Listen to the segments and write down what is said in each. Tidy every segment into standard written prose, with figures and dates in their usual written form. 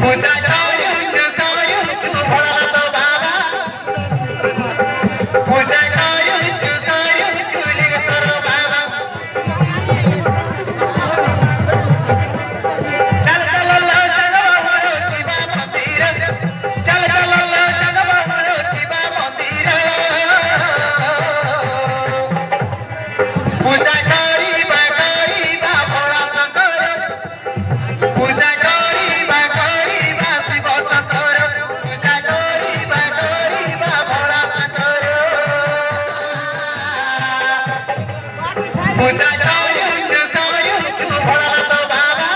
पूजा करूछु भोला तो बाबा पूजा करूछु लिंगेश्वर बाबा चल चल लो जगवा होतिबा मंदिर चल चल लो जगवा होतिबा मंदिर पूजा करीबा भोला शंकर पूजा करीबा शिव शंकर पूजा करीबा भोला शंकर पूजा करूछु भोला तो बाबा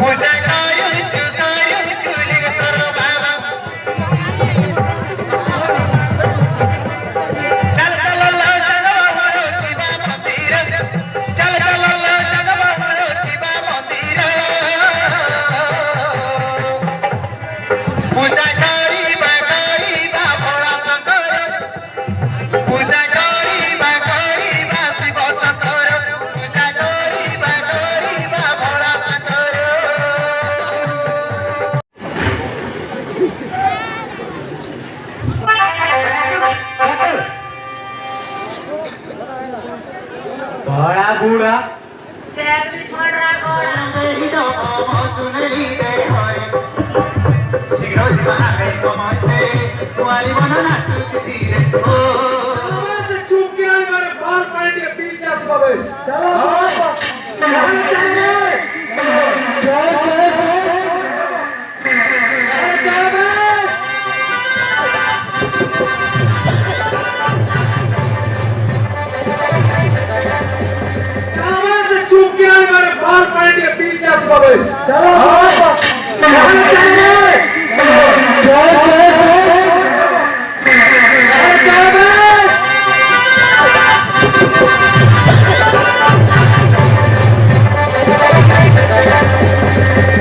पूजा करूछु लिंगेश्वर बाबा चल चल लो जगवा होतिबा मंदिर चल चल लो जगवा होतिबा मंदिर पूजा करीबा भोला शंकर पूजा करीबा शिव शंकर पूजा करीबा भोला शंकर बड़ा बूढ़ा शीघ्र जीवन समझते कुआरी बना धीरे चुप के मेरे बाल पलट के पीछे चलो चुप के मेरे बाल पलट के पीछे चलो